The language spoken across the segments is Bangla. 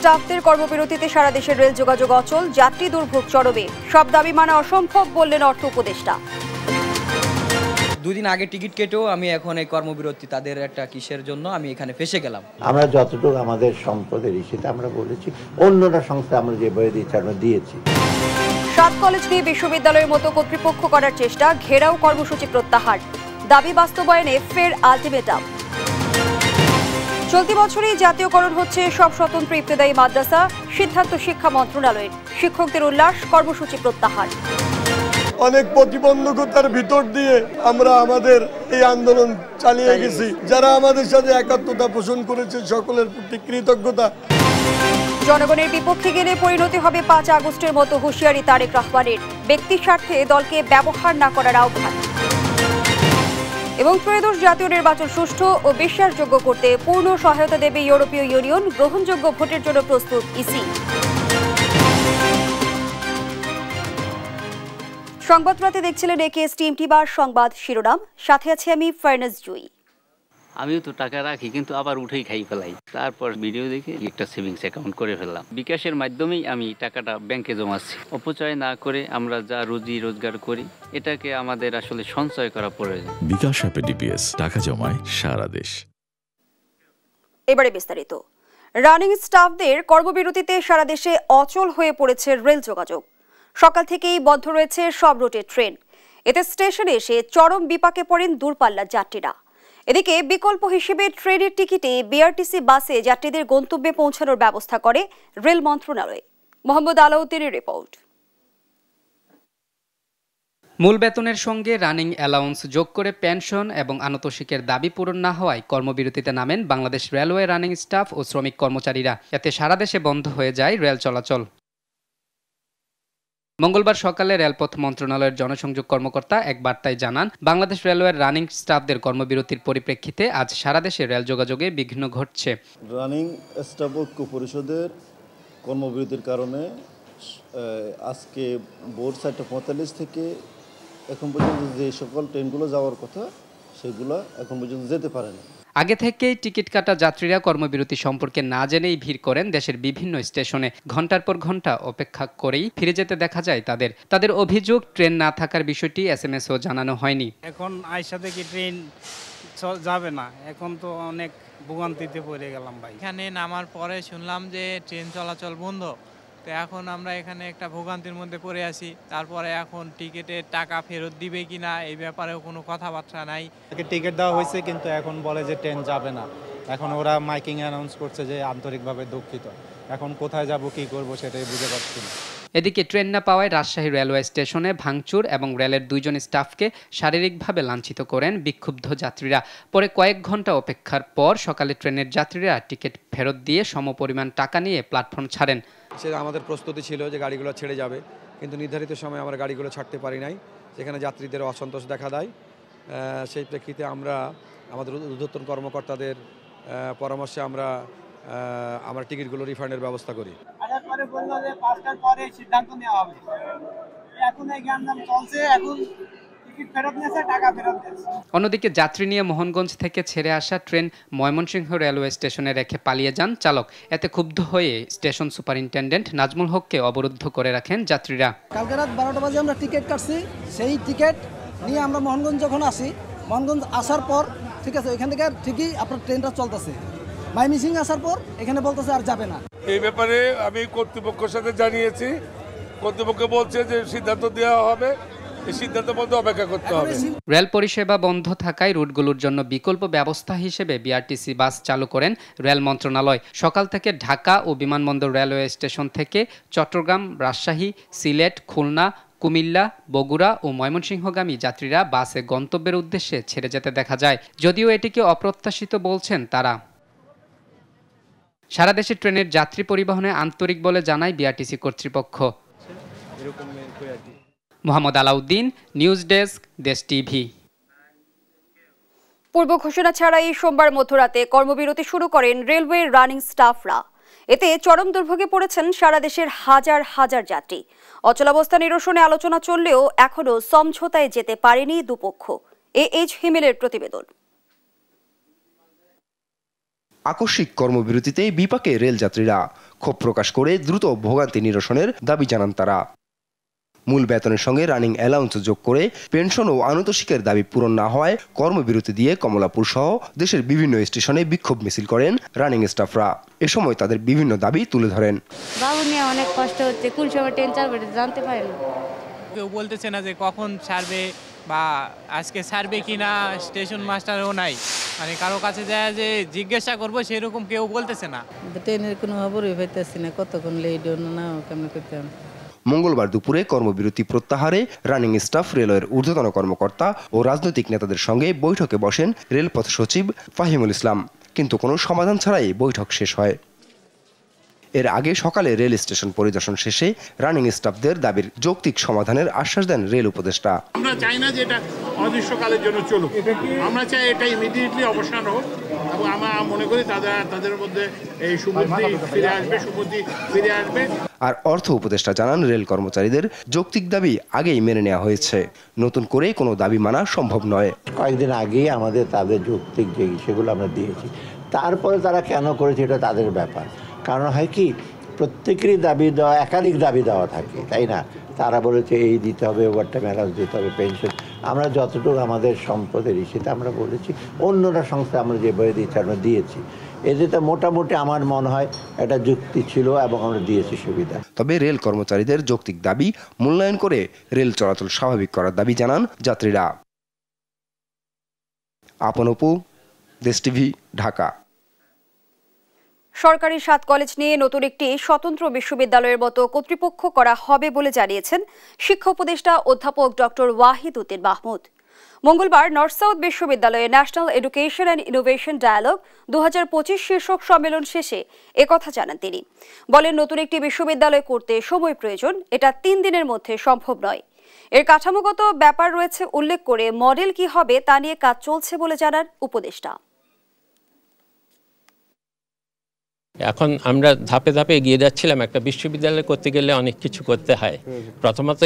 স্টাফদের কর্মবিরতিতে সারা দেশের রেল যোগাযোগ অচল, যাত্রী দুর্ভোগ চরমে। সব দাবি মানা অসম্ভব বললেন অর্থ উপদেষ্টা। দুদিন আগে টিকিট কেটেও আমি এখন এই কর্মবিরতি তাদের একটা কিসের জন্য আমি এখানে ফেসে গেলাম। আমরা যতটুকু আমাদের সম্পদের ইস্যুতে আমরা বলেছি, অন্যরা সংস্থা আমরা যে বই দিয়েছি আমরা দিয়েছি। 7 কলেজ নিয়ে বিশ্ববিদ্যালয়ের মতো কর্তৃপক্ষ করার চেষ্টা, ঘেরাও কর্মসূচি প্রত্যাহার। দাবি বাস্তবায়নে ফের আলটিমেটাম। চলতি বছরই জাতীয়করণ হচ্ছে সব স্বতন্ত্র ইবতেদায়ী মাদ্রাসা, সিদ্ধান্ত শিক্ষা মন্ত্রণালয়ের। শিক্ষকদের উল্লাস, কর্মসূচি প্রত্যাহার। অনেক প্রতিবন্ধকতার ভিতর দিয়ে আমরা আমাদের এই আন্দোলন চালিয়ে গেছি। যারা আমাদের সাথে একাত্মতা পোষণ করেছে সকলের প্রতি কৃতজ্ঞতা। জনগণের বিপক্ষে গেলে পরিণতি হবে 5 আগস্টের মতো, হুঁশিয়ারি তারেক রহমানের। ব্যক্তির স্বার্থে দলকে ব্যবহার না করার আহ্বান। এবং ত্রয়োদশ জাতীয় নির্বাচন সুষ্ঠু ও বিশ্বাসযোগ্য করতে পূর্ণ সহায়তা দেবে ইউরোপীয় ইউনিয়ন। গ্রহণযোগ্য ভোটের জন্য প্রস্তুত ইসি। সংবাদ রাতে দেখছিলেন একেএস টিএমটি বার সংবাদ শিরোনাম। সাথে আছি আমি ফারনাজ জুই। আমিও তো টাকা রাখি, কিন্তু আবার উঠেই খাই ফেলাই। তারপর ভিডিও দেখে একটা সেভিংস অ্যাকাউন্ট করে ফেললাম। বিকাশের মাধ্যমেই আমি টাকাটা ব্যাংকে জমাচ্ছি। অপচয় না করে আমরা যা রুজি রোজগার করি, এটাকে আমাদের আসলে সঞ্চয় করা প্রয়োজন। বিকাশ অ্যাপে ডিপিএস, টাকা জমায় সারা দেশ। এবারে বিস্তারিত। রানিং স্টাফদের কর্মবিরতিতে সারা দেশে অচল হয়ে পড়েছে রেল যোগাযোগ। সকাল থেকেই বন্ধ রয়েছে সব রুটের ট্রেন। এতে স্টেশনে এসে চরম বিপাকে পড়েন দূরপাল্লার যাত্রীরা। এদিকে বিকল্প হিসেবে ট্রেনের টিকিটে বিআরটিসি বাসে যাত্রীদের গন্তব্যে পৌঁছানোর ব্যবস্থা করে রেল মন্ত্রণালয়। মোহাম্মদ আলাউদ্দিনের রিপোর্ট। মূল বেতনের সঙ্গে রানিং অ্যালাউন্স যোগ করে পেনশন এবং আনুতোষিকের দাবি পূরণ না হওয়ায় কর্মবিরতিতে নামেন বাংলাদেশ রেলওয়ে রানিং স্টাফ ও শ্রমিক কর্মচারীরা। এতে সারা দেশে বন্ধ হয়ে যায় রেল চলাচল। মঙ্গলবার সকালে রেলপথ মন্ত্রণালয়ের জনসংযোগ কর্মকর্তা এক বার্তায় জানান, বাংলাদেশ রেলওয়ের রানিং স্টাফদের কর্মবিরতির পরিপ্রেক্ষিতে আজ সারা দেশে রেল যোগাযোগে বিঘ্ন ঘটছে। রানিং স্টাফ ঐক্য পরিষদের কর্মবিরতির কারণে আজকে ভোর 4:45 থেকে এখন পর্যন্ত যে সকল ট্রেনগুলো যাওয়ার কথা সেগুলো এখন পর্যন্ত যেতে পারে না। আগে থেকেই টিকিট কাটা যাত্রীরা কর্মবিরতি সম্পর্কে না জেনেই ভিড় করেন দেশের বিভিন্ন স্টেশনে। ঘন্টার পর ঘন্টা অপেক্ষা করেই ফিরে যেতে দেখা যায় তাদের অভিযোগ, ট্রেন না থাকার বিষয়টি এসএমএসও জানানো হয়নি। এখন আইসা থেকে ট্রেন যাবে না, এখন তো অনেক ভোগান্তিতে পড়ে গেলাম ভাই। এখানে নামার পরে শুনলাম যে ট্রেন চলাচল বন্ধ। তো এখন আমরা এখানে একটা ভোগান্তির মধ্যে পড়ে আছি। তারপরে এখন টিকিটের টাকা ফেরত দিবে কিনা এই ব্যাপারেও কোনো কথাবার্তা নাই। টিকিট দেওয়া হয়েছে, কিন্তু এখন বলে যে ট্রেন যাবে না। এখন ওরা মাইকিং অ্যানাউন্স করছে যে আন্তরিকভাবে দুঃখিত। এখন কোথায় যাব, কি করব সেটাই বুঝে পাচ্ছি না। এদিকে ট্রেন না পাওয়ায় রাজশাহী রেলওয়ে স্টেশনে ভাঙচুর এবং রেলের 2 জন স্টাফকে শারীরিকভাবে লাঞ্ছিত করেন বিক্ষুব্ধ যাত্রীরা। পরে কয়েক ঘন্টা অপেক্ষার পর সকালে ট্রেনের যাত্রীরা টিকিট ফেরত দিয়ে সমপরিমাণ টাকা নিয়ে প্ল্যাটফর্ম ছাড়েন। সেটা আমাদের প্রস্তুতি ছিল যে গাড়িগুলো ছেড়ে যাবে, কিন্তু নির্ধারিত সময়ে আমরা গাড়িগুলো ছাড়তে পারি নাই, যেখানে যাত্রীদের অসন্তোষ দেখা দেয়। সেই প্রেক্ষিতে আমরা আমাদের ঊর্ধ্বতন কর্মকর্তাদের পরামর্শে আমরা টিকিটগুলো রিফান্ডের ব্যবস্থা করি। অন্যদিকে যাত্রী নিয়ে মোহনগঞ্জ থেকে ছেড়ে আসা ট্রেন ময়মনসিংহ রেলওয়ে স্টেশনে রেখে পালিয়ে যান চালক। এতে ক্ষুব্ধ হয়ে স্টেশন সুপারিনটেন্ডেন্ট নাজমুল হককে অবরুদ্ধ করে রাখেন যাত্রীরা। কালকে রাত 12টা বাজে আমরা টিকিট কাটছি। সেই টিকিট নিয়ে আমরা মোহনগঞ্জ যখন আসি, মোহনগঞ্জ আসার পর ঠিক আছে, ওইখান থেকে ঠিকই আপনার ট্রেনটা চলতেছে। ময়মনসিংহ আসার পর এখানে বলতেছে আর যাবে না। এই ব্যাপারে আমি কর্তৃপক্ষের সাথে জানিয়েছি। কর্তৃপক্ষ বলছে যে সিদ্ধান্ত দেওয়া হবে, এই সিদ্ধান্তের মধ্যে অপেক্ষা করতে হবে। রেল পরিষেবা বন্ধ থাকায় রুটগুলোর জন্য বিকল্প ব্যবস্থা হিসেবে বিআরটিসি বাস চালু করেন রেল মন্ত্রণালয়। সকাল থেকে ঢাকা ও বিমানবন্দর রেলওয়ে স্টেশন থেকে চট্টগ্রাম, রাজশাহী, সিলেট, খুলনা, কুমিল্লা, বগুড়া ও ময়মনসিংহগামী যাত্রীরা বাসে গন্তব্যের উদ্দেশ্যে ছেড়ে যেতে দেখা যায়। যদিও এটিকে অপ্রত্যাশিত বলছেন তারা। সারা দেশে ট্রেনের যাত্রী পরিবহনে আন্তরিক বলে জানায় বিআরটিসি কর্তৃপক্ষ। মোহাম্মদ আলাউদ্দিন, নিউজ ডেস্ক, দেশ টিভি। পূর্ব ঘোষণা ছাড়াই সোমবার মধ্যরাতে কর্মবিরতি শুরু করেন রেলওয়ে রানিং স্টাফরা। এতে চরম দুর্ভোগে পড়েছেন সারা দেশের হাজার হাজার যাত্রী। অচলাবস্থা নিরসনে আলোচনা চললেও এখনো সমঝোতায় যেতে পারেনি দুপক্ষ। এএইচ হিমেলের প্রতিবেদন। আকস্মিক কর্মবিরতিতে বিপাকে রেলযাত্রীরা। ক্ষোভ প্রকাশ করে দ্রুত ভোগান্তি নিরসনের দাবি জানান তারা। মূল বেতনের সঙ্গে রানিং অ্যালাউন্স যোগ করে পেনশন ও আনুতোষিকের দাবি পূরণ না হওয়ায় কর্মবিরতি দিয়ে কমলাপুর সহ দেশের বিভিন্ন স্টেশনে বিক্ষোভ মিছিল করেন রানিং স্টাফরা। এ সময় তাদের বিভিন্ন দাবি তুলে ধরেন। বাবু নিয়ে অনেক কষ্ট হচ্ছে, কোন সময় ট্রেন ছাড়বে জানতে পারি না। কেউ বলতেছে না যে কখন ছাড়বে বা আজকে ছাড়বে কিনা, স্টেশন মাস্টারও নাই, মানে কারো কাছে যায় যে জিজ্ঞাসা করবো সেরকম কেউ বলতেছে না। ট্রেনের কোনো খবরই পাইতেছি না, কতক্ষণ লেট না কেমন করতাম। মঙ্গলবার দুপুরে কর্মবিরতি প্রত্যাহারে রানিং স্টাফ, রেলওয়ের ঊর্ধ্বতন কর্মকর্তা ও রাজনৈতিক নেতাদের সঙ্গে বৈঠকে বসেন রেলপথ সচিব ফাহিমুল ইসলাম, কিন্তু কোনো সমাধান ছাড়াই বৈঠক শেষ হয়। এর আগে সকালে রেল স্টেশন পরিদর্শন শেষে রানিং স্টাফদের দাবির যৌক্তিক সমাধানের আশ্বাস দেন রেল উপদেষ্টা। আমরা চাই না যে এটা অনির্দিষ্টকালের জন্য চলুক, আমরা চাই এটা ইমিডিয়েটলি অবসান হোক এবং আমরা মনে করি তাদের মধ্যে এই সুবুদ্ধি ফিরে আসবে। আর অর্থ উপদেষ্টা জানান, রেল কর্মচারীদের যৌক্তিক দাবি আগেই মেনে নেওয়া হয়েছে, নতুন করে কোনো দাবি মানা সম্ভব নয়। কয়েকদিন আগেই আমাদের তাদের যৌক্তিক যে সেগুলো আমরা দিয়েছি, তারপরে তারা কেন করেছে এটা তাদের ব্যাপার। কারণ হয় কি, প্রত্যেকেরই দাবি দেওয়া, একাধিক দাবি দেওয়া থাকে, তাই না? তারা বলেছে এই দিতে হবে, ওভারটাইম অ্যালাউন্স দিতে হবে, পেনশন। আমরা যতটুকু আমাদের সম্পদের ইস্যুতে আমরা বলেছি, অন্যরা সংস্থা আমরা যে বই দিয়েছি আমরা দিয়েছি। এতে মোটামুটি আমার মনে হয় একটা যুক্তি ছিল এবং আমরা দিয়েছি সুবিধা। তবে রেল কর্মচারীদের যৌক্তিক দাবি মূল্যায়ন করে রেল চলাচল স্বাভাবিক করার দাবি জানান যাত্রীরা। আপন অপু, দেশ টিভি, ঢাকা। সরকারি 7 কলেজ নিয়ে নতুন একটি স্বতন্ত্র বিশ্ববিদ্যালয়ের মতো কর্তৃপক্ষ করা হবে বলে জানিয়েছেন শিক্ষা উপদেষ্টা অধ্যাপক ডক্টর ওয়াহিদ উদ্দিন মাহমুদ। মঙ্গলবার নর্থ সাউথ বিশ্ববিদ্যালয়ে national education and innovation dialogue 2025 শীর্ষক সম্মেলন শেষে একথা জানান তিনি। বলেন, নতুন একটি বিশ্ববিদ্যালয় করতে সময় প্রয়োজন, এটা 3 দিনের মধ্যে সম্ভব নয়। এর কাঠামোগত ব্যাপার রয়েছে উল্লেখ করে মডেল কি হবে তা নিয়ে কাজ চলছে বলে জানান উপদেষ্টা। এখন আমরা ধাপে ধাপে এগিয়ে যাচ্ছিলাম। একটা বিশ্ববিদ্যালয় করতে গেলে অনেক কিছু করতে হয়। প্রথমত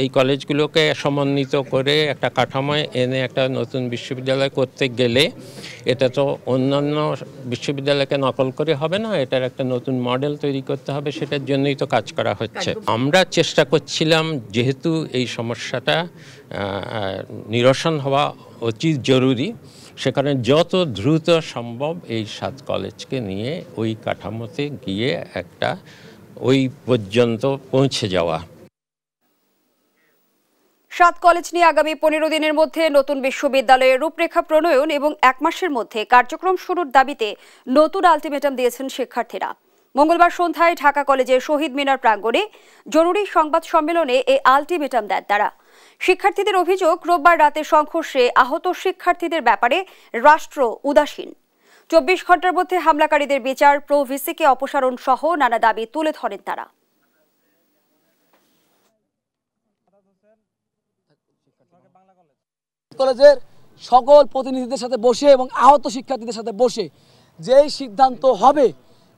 এই কলেজগুলোকে সমন্বিত করে একটা কাঠামোয় এনে একটা নতুন বিশ্ববিদ্যালয় করতে গেলে এটা তো অন্যান্য বিশ্ববিদ্যালয়কে নকল করে হবে না, এটার একটা নতুন মডেল তৈরি করতে হবে, সেটার জন্যই তো কাজ করা হচ্ছে। আমরা চেষ্টা করছিলাম, যেহেতু এই সমস্যাটা নিরসন হওয়া অতি জরুরি, সেখানে যত দ্রুত সম্ভব এই 7 কলেজকে নিয়ে ওই কাঠামোতে গিয়ে একটা ওই পর্যন্ত পৌঁছে যাওয়া। 7 কলেজ নিয়ে আগামী 15 দিনের মধ্যে নতুন বিশ্ববিদ্যালয়ের রূপরেখা প্রণয়ন এবং 1 মাসের মধ্যে কার্যক্রম শুরুর দাবিতে নতুন আলটিমেটাম দিয়েছেন শিক্ষার্থীরা। মঙ্গলবার সন্ধ্যায় ঢাকা কলেজের শহীদ মিনার প্রাঙ্গণে জরুরি সংবাদ সম্মেলনে এই আলটিমেটাম দেন তারা। শিক্ষার্থীদের অভিযোগ, রোববার রাতে সংঘর্ষে আহত শিক্ষার্থীদের ব্যাপারে রাষ্ট্র উদাসীন। 24 ঘন্টার মধ্যে হামলাকারীদের বিচার, প্রো-ভিসিকে অপসারণ সহ নানা দাবি তুলে ধরেন তারা। কলেজের সকল প্রতিনিধিদের সাথে বসে এবং আহত শিক্ষার্থীদের সাথে বসে যেই সিদ্ধান্ত হবে,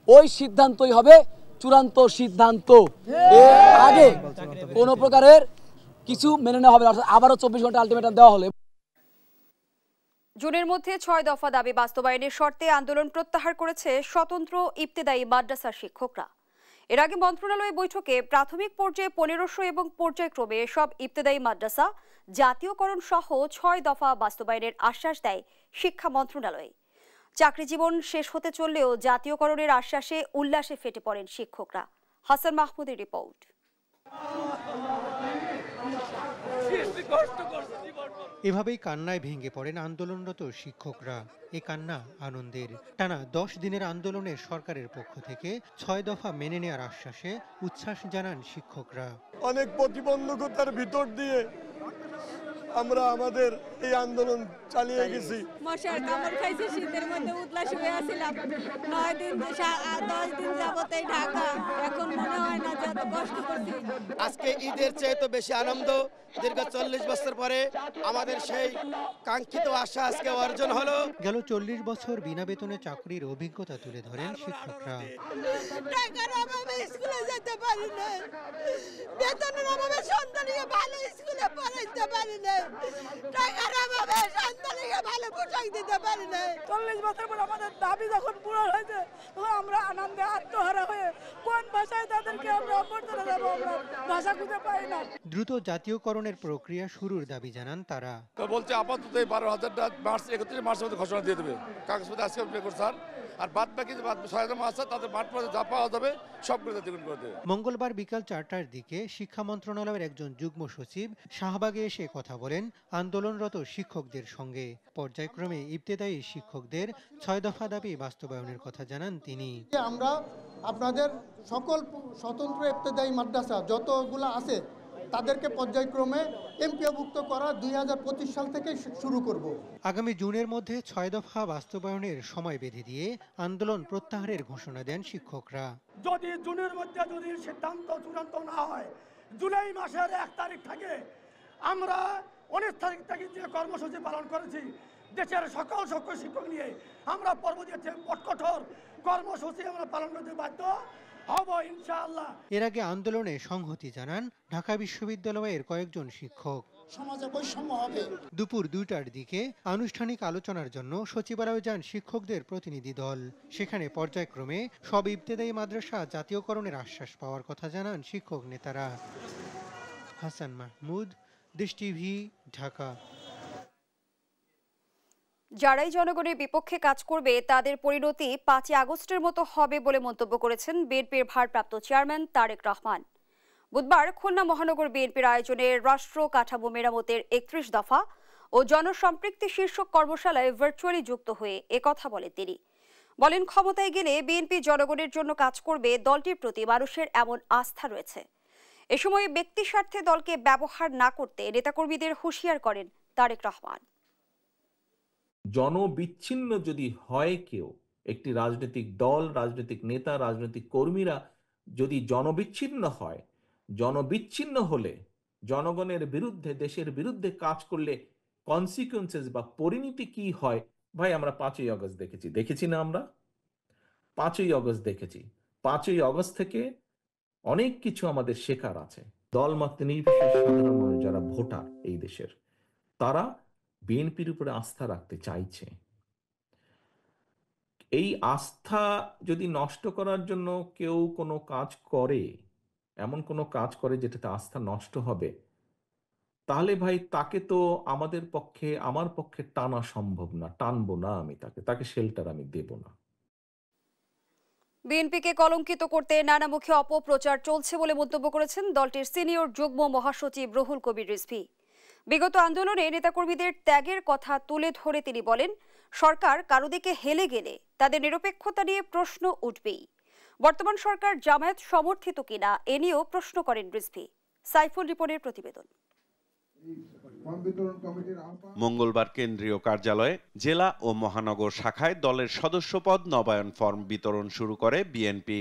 ওই সিদ্ধান্তই হবে চূড়ান্ত সিদ্ধান্ত। এর আগে কোনো প্রকারের কিছু মেনে নেওয়া হবে, আবারও 24 ঘন্টা আলটিমেটাম দেওয়া হলে। জুনের মধ্যে 6 দফা দাবি বাস্তবায়নের শর্তে আন্দোলন প্রত্যাহার করেছে স্বতন্ত্র ইবতেদায়ী মাদ্রাসার শিক্ষকরা। এর আগে মন্ত্রণালয় বৈঠকে প্রাথমিক পর্যায়ে 1500 এবং পর্যায়ক্রমে সব ইবতেদায়ী মাদ্রাসা জাতীয়করণ সহ 6 দফা বাস্তবায়নের আশ্বাস দেয় শিক্ষা মন্ত্রণালয়। চাকরি জীবন শেষ হতে চললেও জাতীয়করণের আশ্বাসে উল্লাসে ফেটে পড়েন শিক্ষকরা। হাসান মাহমুদের রিপোর্ট। এভাবেই কান্নায় ভেঙে পড়েন আন্দোলনরত শিক্ষকরা। এ কান্না আনন্দের। টানা 10 দিনের আন্দোলনে সরকারের পক্ষ থেকে 6 দফা মেনে নেওয়ার আশ্বাসে উচ্ছ্বাস জানান শিক্ষকরা। অনেক প্রতিবন্ধকতার ভিতর দিয়ে আমরা আমাদের এই আন্দোলন চালিয়ে গেছি। মশার কামড় খাইছে, শীতের মধ্যে উতলাস হয়ে আসছিলাম। 9 দিন 10 দিন যাবতেই ঢাকা। এখন মনে হয় না যে এত কষ্ট করছি। আজকে ঈদের চেয়ে তো বেশি আনন্দ। দীর্ঘ 40 বছর পরে আমাদের সেই কাঙ্ক্ষিত আশা আজকে অর্জন হলো। গেল 40 বছর বিনা বেতনে চাকরির অভিজ্ঞতা তুলে ধরেন শিক্ষকরা। টাকার অভাবে স্কুলে যেতে পারি না, বেতনের অভাবে সন্তানকে ভালো স্কুলে পড়াইতে পারি না, টাকার কোনোভাবে সন্তানকে ভালো পোশাক দিতে পারি না। 40 বছর পর আমাদের দাবি যখন পূরণ হয়েছে তখন আমরা আনন্দে আত্মহারা হয়ে কোন ভাষায় তাদেরকে আমরা অভ্যর্থনা দেবো, আমরা ভাষা খুঁজে পাই না। দ্রুত জাতীয়করণের প্রক্রিয়া শুরুর দাবি জানান তারা। তো বলছে আপাতত 12,000টা মার্চ 31 মার্চের মধ্যে ঘোষণা দিয়ে দেবে, কাগজপত্র আজকে আপনি করুন স্যার, আর বাদ বাকি 6,000 মাস আছে তাদের মাঠ পর্যন্ত যা পাওয়া যাবে সবগুলো দ্বিগুণ করে দেবে। মঙ্গলবার বিকাল 4টার দিকে শিক্ষা মন্ত্রণালয়ের একজন যুগ্ম সচিব শাহবাগে এসে কথা বলেন আন্দোলনরত শিক্ষকদের সঙ্গে। পর্যায়ক্রমে ইবতেদায়ী শিক্ষকদের 6 দফা দাবি বাস্তবায়নের কথা জানান তিনি। আমরা আপনাদের সকল স্বতন্ত্র ইবতেদায়ী মাদ্রাসা যতগুলো আছে তাদেরকে পর্যায়ক্রমে এমপিওভুক্ত করা 2025 সাল থেকে শুরু করব। আগামী জুনের মধ্যে 6 দফা বাস্তবায়নের সময় বেঁধে দিয়ে আন্দোলন প্রত্যাহারের ঘোষণা দেন শিক্ষকরা। যদি জুনের মধ্যে যদি সিদ্ধান্ত চূড়ান্ত না হয়, জুলাই মাসের 1 তারিখ থেকে আমরা 19 তারিখ থেকে যে কর্মসূচি পালন করেছি দেশের সকল শিক্ষক নিয়ে আমরা পরবর্তীতে কঠোর কর্মসূচি আমরা পালন করতে বাধ্য হব ইনশাআল্লাহ। এর আগে আন্দোলনে সংহতি জানান ঢাকা বিশ্ববিদ্যালয়ের কয়েকজন শিক্ষক। সমাজে বৈষম্য হবে। দুপুর 2টার দিকে আনুষ্ঠানিক আলোচনার জন্য সচিবালয়ে যান শিক্ষকদের প্রতিনিধি দল। সেখানে পর্যায়ক্রমে সব ইবতেদায়ী মাদ্রাসা জাতীয়করণের আশ্বাস পাওয়ার কথা জানান শিক্ষক নেতারা। হাসান মাহমুদ, দেশ টিভি, ঢাকা। যারাই জনগণের বিপক্ষে কাজ করবে তাদের পরিণতি 5 আগস্টের মতো হবে বলে মন্তব্য করেছেন বিএনপির ভারপ্রাপ্ত চেয়ারম্যান তারেক রহমান। বুধবার খুলনা মহানগর বিএনপির আয়োজনে রাষ্ট্র কাঠামো মেরামতের 31 দফা ও জনসম্পৃক্তি শীর্ষক কর্মশালায় ভার্চুয়ালি যুক্ত হয়ে একথা বলেন তিনি। বলেন, ক্ষমতায় গেলে বিএনপি জনগণের জন্য কাজ করবে, দলটির প্রতি মানুষের এমন আস্থা রয়েছে। এ সময় ব্যক্তি স্বার্থে দলকে ব্যবহার না করতে নেতাকর্মীদের হুঁশিয়ার করেন তারেক রহমান। জনবিচ্ছিন্ন যদি হয় কেউ, একটি রাজনৈতিক দল, রাজনৈতিক নেতা, রাজনৈতিক কর্মীরা যদি জনবিচ্ছিন্ন হয়, জনবিচ্ছিন্ন হলে জনগণের বিরুদ্ধে, দেশের বিরুদ্ধে কাজ করলে কনসিকুয়েন্সেস বা পরিণতি কি হয়, ভাই আমরা 5ই আগস্ট দেখেছি না? আমরা 5ই আগস্ট দেখেছি। 5ই আগস্ট থেকে অনেক কিছু আমাদের শেখার আছে। দলমত নির্বিশেষে সাধারণ মানুষ যারা ভোটার এই দেশের, তারা বিএনপির উপরে আস্থা রাখতে চাইছে। এই আস্থা যদি নষ্ট করার জন্য কেউ কোনো কাজ করে, এমন কোনো কাজ করে যেটাতে আস্থা নষ্ট হবে, তাহলে ভাই তাকে তো আমাদের পক্ষে, আমার পক্ষে টানা সম্ভব না, টানবো না আমি তাকে শেল্টার আমি দেব না। বিএনপিকে কলঙ্কিত করতে নানামুখী অপপ্রচার চলছে বলে মন্তব্য করেছেন দলটির সিনিয়র যুগ্ম মহাসচিব রুহুল কবির রিজভী। বিগত আন্দোলনে নেতাকর্মীদের ত্যাগের কথা তুলে ধরে তিনি বলেন, সরকার কারো দিকে হেলে গেলে তাদের নিরপেক্ষতা নিয়ে প্রশ্ন উঠবেই। বর্তমান সরকার জামায়াত সমর্থিত কিনা এ নিয়েও প্রশ্ন করেন রিজভী। সাইফুল রিপনের প্রতিবেদন। মঙ্গলবার কেন্দ্রীয় কার্যালয়ে জেলা ও মহানগর শাখায় দলের সদস্যপদ নবায়ন ফর্ম বিতরণ শুরু করে বিএনপি।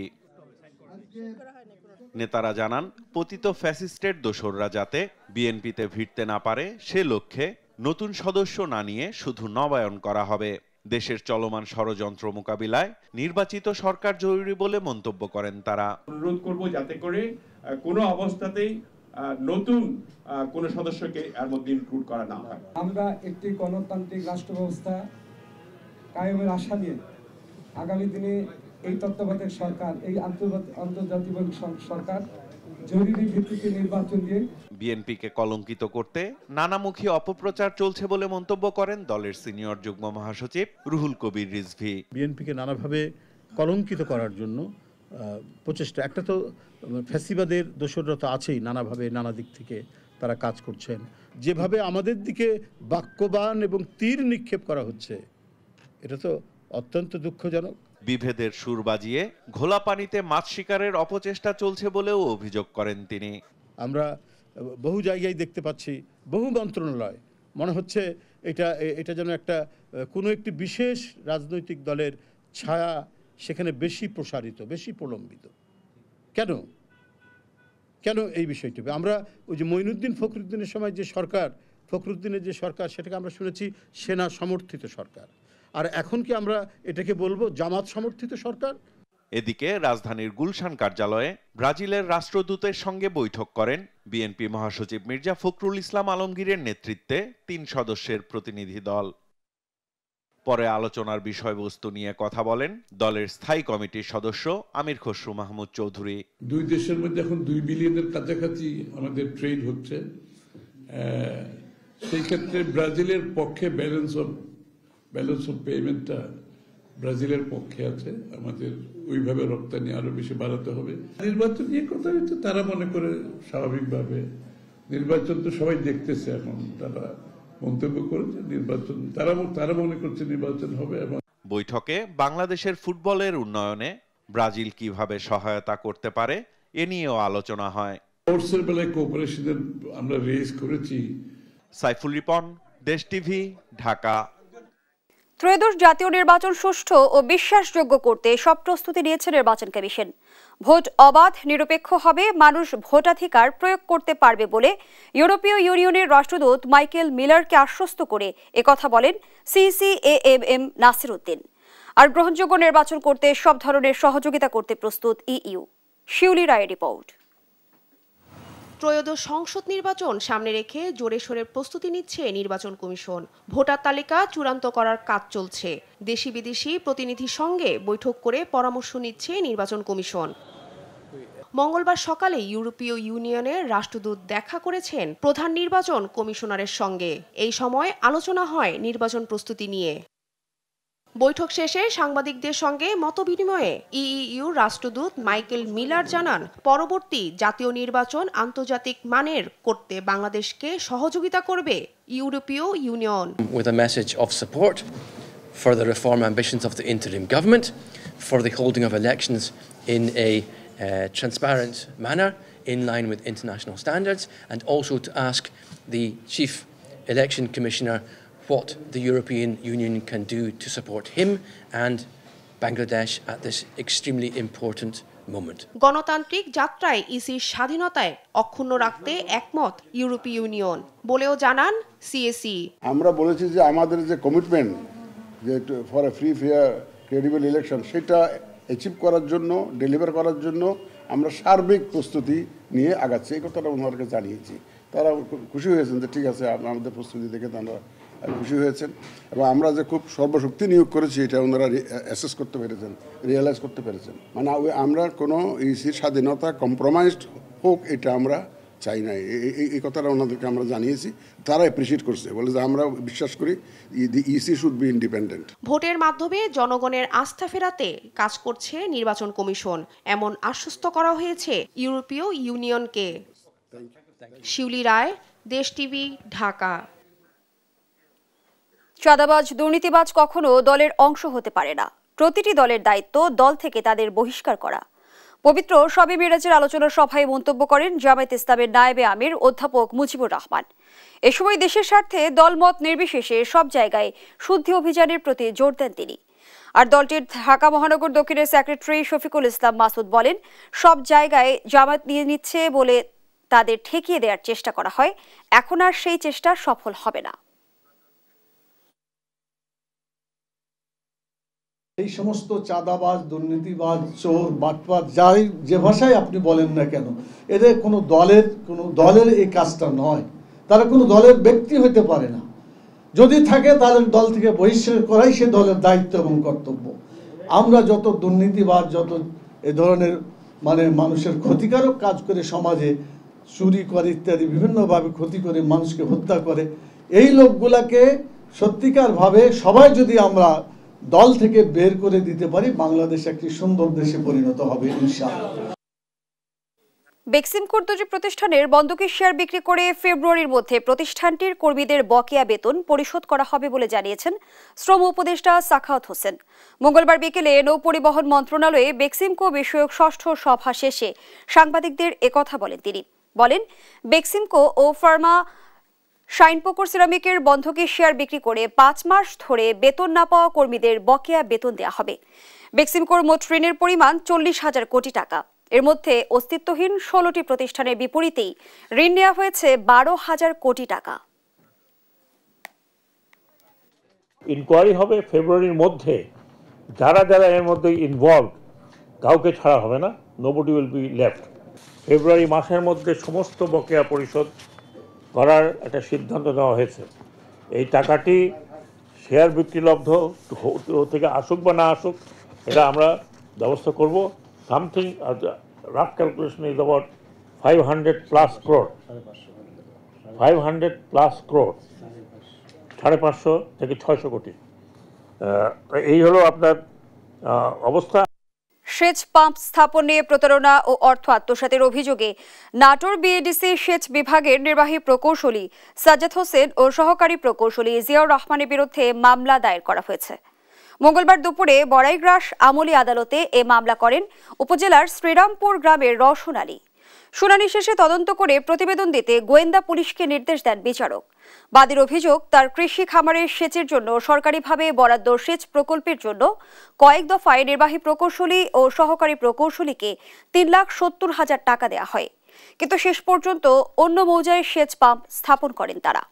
নেতারা জানান, পতিত ফ্যাসিস্টের দোসররা যাতে বিএনপিতে ভিড়তে না পারে সে লক্ষ্যে নতুন সদস্য না নিয়ে শুধু নবায়ন করা হবে। দেশের চলমান ষড়যন্ত্র মোকাবিলায় নির্বাচিত সরকার জরুরি বলে মন্তব্য করেন তারা। অনুরোধ করব যাতে করে কোনো অবস্থাতেই নতুন কোন সদস্যকে এর মধ্যে ইনক্লুড করা না হয়। আমরা একটি গণতান্ত্রিক রাষ্ট্র ব্যবস্থা কায়েমের আশা নিয়ে আগামী দিনে এই তত্ত্বাবধায়ক সরকার, এই আন্তর্জাতিক সরকার জরুরি ভিত্তিতে নির্বাচন দিয়ে বিএনপিকে কলঙ্কিত করতে নানামুখী অপপ্রচার চলছে বলে মন্তব্য করেন দলের সিনিয়র যুগ্ম মহাসচিব রুহুল কবির রিজভী। বিএনপিকে নানাভাবে কলঙ্কিত করার জন্য প্রচেষ্টা, একটা তো ফ্যাসিবাদের দোসররা তো আছেই, নানাভাবে নানা দিক থেকে তারা কাজ করছেন। যেভাবে আমাদের দিকে বাক্যবান এবং তীর নিক্ষেপ করা হচ্ছে, এটা তো অত্যন্ত দুঃখজনক। বিভেদের সুর বাজিয়ে ঘোলা পানিতে মাছ শিকারের অপচেষ্টা চলছে বলেও অভিযোগ করেন তিনি। আমরা বহু জায়গায় দেখতে পাচ্ছি, বহু মন্ত্রণালয়, মনে হচ্ছে এটা যেন একটা কোনো একটি বিশেষ রাজনৈতিক দলের ছায়া সেখানে বেশি প্রসারিত, বেশি প্রলম্বিত। কেন এই বিষয়টি? আমরা ওই যে মঈনুদ্দিন ফখরুদ্দিনের সময় যে সরকার, ফখরুদ্দিনের যে সরকার, সেটাকে আমরা শুনেছি সেনা সমর্থিত সরকার। আর এখন কি আমরা এটাকে বলবো জামাত সমর্থিত সরকার? এদিকে রাজধানীর গুলশান কার্যালয়ে ব্রাজিলের রাষ্ট্রদূতের সঙ্গে বৈঠক করেন বিএনপি মহাসচিব মির্জা ফখরুল ইসলাম আলমগীরের নেতৃত্বে 3 সদস্যের প্রতিনিধি দল। পরে আলোচনার বিষয়বস্তু নিয়ে কথা বলেন দলের স্থায়ী কমিটির সদস্য আমির খসরু মাহমুদ চৌধুরী। দুই দেশের মধ্যে এখন 2 বিলিয়নের কাছাকাছি আমাদের ট্রেড হচ্ছে। সেই ক্ষেত্রে ব্রাজিলের পক্ষে ব্যালেন্স অফ পেমেন্টটা ব্রাজিলের পক্ষে আছে। আমাদের ওইভাবে রপ্তানি আরো বেশি বাড়াতে হবে। নির্বাচন নিয়ে কথা হচ্ছে, তারা মনে করে স্বাভাবিকভাবে নির্বাচন তো সবাই দেখতেছে, এখন তারা মন্তব্য করেছে নির্বাচন, তারা মনে করছে নির্বাচন হবে। এবং বৈঠকে বাংলাদেশের ফুটবলের উন্নয়নে ব্রাজিল কিভাবে সহায়তা করতে পারে এ নিয়েও আলোচনা হয়। স্পোর্টসের বেলায় কোঅপারেশনের আমরা রেজ করেছি। সাইফুল রিপন, দেশ টিভি, ঢাকা। ত্রয়োদশ জাতীয় নির্বাচন সুষ্ঠু ও বিশ্বাসযোগ্য করতে সব প্রস্তুতি নিয়েছে নির্বাচন কমিশন। ভোট অবাধ নিরপেক্ষ হবে, মানুষ ভোটাধিকার প্রয়োগ করতে পারবে বলে ইউরোপীয় ইউনিয়নের রাষ্ট্রদূত মাইকেল মিলারকে আশ্বস্ত করে একথা বলেন CCAMM নাসির উদ্দিন। আর গ্রহণযোগ্য নির্বাচন করতে সব ধরনের সহযোগিতা করতে প্রস্তুত EU। শিউলি রায়ের রিপোর্ট। ত্রয়োদশ সংসদ নির্বাচন সামনে রেখে জোরে সোরে প্রস্তুতি নিচ্ছে নির্বাচন কমিশন। ভোটার তালিকা চূড়ান্ত করার কাজ চলছে। দেশি বিদেশি প্রতিনিধির সঙ্গে বৈঠক করে পরামর্শ নিচ্ছে নির্বাচন কমিশন। মঙ্গলবার সকালে ইউরোপীয় ইউনিয়নের রাষ্ট্রদূত দেখা করেছেন প্রধান নির্বাচন কমিশনারের সঙ্গে। এই সময় আলোচনা হয় নির্বাচন প্রস্তুতি নিয়ে। বৈঠক শেষে সাংবাদিকদের সঙ্গে মতবিনিময়ে EU রাষ্ট্রদূত মাইকেল মিলার জানান, পরবর্তী জাতীয় নির্বাচন আন্তর্জাতিক মানের করতে বাংলাদেশকে সহযোগিতা করবে ইউরোপীয় union. With a message of support for the reform ambitions of the interim government, for the holding of elections in a transparent manner in line with international standards, and also to ask the Chief Election Commissioner what the European Union can do to support him and Bangladesh at this extremely important moment. গণতান্ত্রিক যাত্রায় ইসির স্বাধীনতায় অক্ষুণ্ণ রাখতে একমত ইউরোপীয় ইউনিয়ন বলেও জানান CAC। আমরা বলেছি যে আমাদের যে কমিটমেন্ট যে for a free fair credible election, সেটা অ্যাচিভ করার জন্য, ডেলিভার করার জন্য আমরা সার্বিক প্রস্তুতি নিয়ে আগাচ্ছি। এই কথাটা ওনাদেরকে জানিয়েছি। তারা খুশি হয়েছেন যে ঠিক আছে, আমাদের প্রস্তুতি দেখে তারা খুশি হয়েছেন। এবং আমরা যে খুব সর্বশক্তি নিয়োগ করেছি এটা ওনারা অ্যাসেস করতে পেরেছেন, রিয়েলাইজ করতে পেরেছেন। মানে আমরা কোনো ইসির স্বাধীনতা কম্প্রোমাইজড হোক এটা আমরা চাই না। এই কথাটা ওনাদেরকে আমরা জানিয়েছি। তারা অ্যাপ্রিসিয়েট করছে, বলে যে আমরা বিশ্বাস করি ইসি শুড বি ইন্ডিপেন্ডেন্ট। ভোটের মাধ্যমে জনগণের আস্থা ফেরাতে কাজ করছে নির্বাচন কমিশন, এমন আশ্বস্ত করা হয়েছে ইউরোপীয় ইউনিয়নকে। শিউলি রায়, দেশ টিভি, ঢাকা। চাঁদাবাজ দুর্নীতিবাজ কখনো দলের অংশ হতে পারে না। প্রতিটি দলের দায়িত্ব দল থেকে তাদের বহিষ্কার করা। পবিত্র শবে মিরাজের আলোচনা সভায় মন্তব্য করেন জামায়াতে ইসলামের নায়েবে আমির অধ্যাপক মুজিবুর রহমান। এ সময় দেশের স্বার্থে দলমত নির্বিশেষে সব জায়গায় শুদ্ধি অভিযানের প্রতি জোর দেন তিনি। আর দলটির ঢাকা মহানগর দক্ষিণের সেক্রেটারি শফিকুল ইসলাম মাসুদ বলেন, সব জায়গায় জামায়াত নিয়ে নিচ্ছে বলে তাদের ঠেকিয়ে দেওয়ার চেষ্টা করা হয়, এখন আর সেই চেষ্টা সফল হবে না। এই সমস্ত চাঁদাবাজ, দুর্নীতিবাজ, চোর, বাটপার, যাই যে ভাষায় আপনি বলেন না কেন, এদের কোনো দলের এই কাজটা নয়। তারা কোনো দলের ব্যক্তি হতে পারে না। যদি থাকে তাদের দল থেকে বহিষ্কার করাই সে দলের দায়িত্ব এবং কর্তব্য। আমরা যত দুর্নীতিবাজ, যত এ ধরনের মানে মানুষের ক্ষতিকারক কাজ করে, সমাজে চুরি করে ইত্যাদি বিভিন্নভাবে ক্ষতি করে মানুষকে হত্যা করে, এই লোকগুলাকে সত্যিকারভাবে সবাই যদি আমরা দল থেকে বের করে দিতে পারি, বাংলাদেশ একটি সুন্দর দেশে পরিণত হবে ইনশাআল্লাহ। বেক্সিমকো উদ্যোগী প্রতিষ্ঠানের বন্ধকি শেয়ার বিক্রি করে ফেব্রুয়ারির মধ্যে প্রতিষ্ঠানটির কর্মীদের বকেয়া বেতন পরিশোধ করা হবে বলে জানিয়েছেন শ্রম উপদেষ্টা সাখাওয়াত হোসেন। মঙ্গলবার বিকেলে নৌপরিবহন মন্ত্রণালয়ে বেক্সিমকো বিষয়ক ষষ্ঠ সভা শেষে সাংবাদিকদের একথা বলেন তিনি। বলেন, বেক্সিমকো ও ফার্মা শাইনপোকর সিরামিকের বন্ধকি শেয়ার বিক্রি করে 5 মাস ধরে বেতন না পাওয়া কর্মীদের বকেয়া বেতন দেওয়া হবে। বেক্সিমকোর মোট ঋণের পরিমাণ 40,000 কোটি টাকা। এর মধ্যে অস্তিত্বহীন 16টি প্রতিষ্ঠানের বিপরীতেই ঋণ নেওয়া হয়েছে 12,000 কোটি টাকা। ইনকোয়ারি হবে ফেব্রুয়ারির মধ্যে। যারা যারা এর মধ্যে ইনভলভ কাউকে ছাড়া হবে না, নোবডি উইল বি লেফট। ফেব্রুয়ারি মাসের মধ্যে সমস্ত বকেয়া পরিশোধ করার একটা সিদ্ধান্ত নেওয়া হয়েছে। এই টাকাটি শেয়ার বিক্রিলব্ধ থেকে আসুক বা না আসুক, এটা আমরা ব্যবস্থা করব। Something rough calculation is about 500+ crore, 500+ crore, 550 থেকে 600 কোটি। এই হলো আপনার অবস্থা। সেচ পাম্প স্থাপন নিয়ে প্রতারণা ও অর্থ আত্মসাতের অভিযোগে নাটোর বিএডিসি সেচ বিভাগের নির্বাহী প্রকৌশলী সাজ্জাদ হোসেন ও সহকারী প্রকৌশলী জিয়াউর রহমানের বিরুদ্ধে মামলা দায়ের করা হয়েছে। মঙ্গলবার দুপুরে বড়াইগ্রাস আমলি আদালতে এ মামলা করেন উপজেলার শ্রীরামপুর গ্রামের রওশন আলী। শুনানি শেষে তদন্ত করে প্রতিবেদন দিতে গোয়েন্দা পুলিশকে নির্দেশ দেন বিচারক। বাদীর অভিযোগ, তার কৃষি খামারের সেচের জন্য সরকারিভাবে বরাদ্দ সেচ প্রকল্পের জন্য কয়েক দফায় নির্বাহী প্রকৌশলী ও সহকারী প্রকৌশলীকে 3,70,000 টাকা দেওয়া হয়, কিন্তু শেষ পর্যন্ত অন্য মৌজায় সেচ পাম্প স্থাপন করেন তারা।